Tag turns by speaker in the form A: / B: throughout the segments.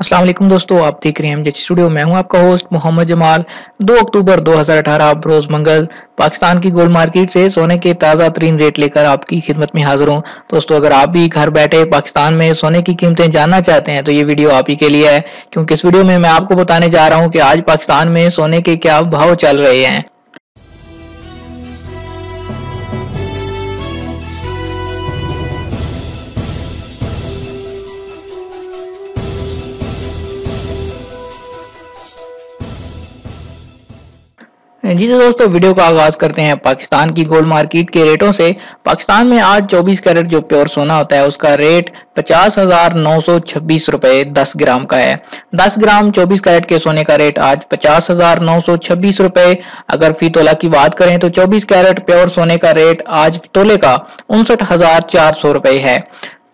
A: अस्सलाम वालेकुम दोस्तों, आप देख रहे हैं एमजे स्टूडियो। मैं हूं आपका होस्ट मोहम्मद जमाल। 2 अक्टूबर 2018 रोज मंगल पाकिस्तान की गोल्ड मार्केट से सोने के ताज़ा तरीन रेट लेकर आपकी खिदमत में हाजिर हूं। दोस्तों, अगर आप भी घर बैठे पाकिस्तान में सोने की कीमतें जानना चाहते हैं तो ये वीडियो आप ही के लिए है, क्योंकि इस वीडियो में मैं आपको बताने जा रहा हूं कि आज पाकिस्तान में सोने के क्या भाव चल रहे हैं। जी तो दोस्तों, वीडियो का आगाज करते हैं पाकिस्तान की गोल्ड मार्केट के रेटों से। पाकिस्तान में आज 24 कैरेट जो प्योर सोना होता है उसका रेट 50,926 रुपए 10 ग्राम का है। 10 ग्राम 24 कैरेट के सोने का रेट आज 50,926 रुपए। अगर फी तोला की बात करें तो 24 कैरेट प्योर सोने का रेट आज तोले का 59,400 रुपए है।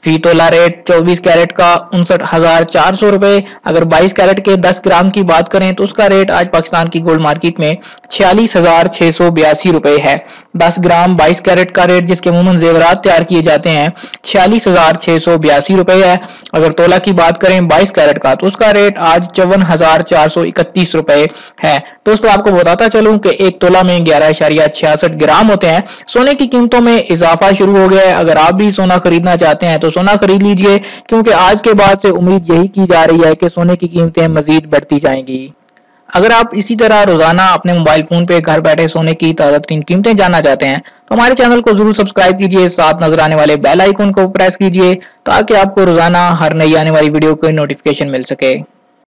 A: फी तोला रेट 24 कैरेट का 59,400 रुपए। अगर 22 कैरेट के 10 ग्राम की बात करें तो उसका रेट आज पाकिस्तान की गोल्ड मार्केट में 46,682 रुपए है। 10 ग्राम 22 कैरेट का रेट जिसके अमूमन जेवरात तैयार किए जाते हैं 46,682 रुपए है। अगर तोला की बात करें 22 कैरेट का तो उसका रेट आज 54,431 रुपए है। दोस्तों, आपको बताता चलूं कि एक तोला में 11.66 ग्राम होते हैं। सोने की कीमतों में इजाफा शुरू हो गया है। अगर आप भी सोना खरीदना चाहते हैं तो सोना खरीद लीजिए, क्योंकि आज के बाद से उम्मीद यही की जा रही है कि सोने की कीमतें मजीद बढ़ती जाएंगी। अगर आप इसी तरह रोजाना अपने मोबाइल फोन पे घर बैठे सोने की ताज़ा तरीन कीमतें जानना चाहते हैं तो हमारे चैनल को जरूर सब्सक्राइब कीजिए, साथ नजर आने वाले बेल आइकन को प्रेस कीजिए ताकि आपको रोजाना हर नई आने वाली वीडियो की नोटिफिकेशन मिल सके।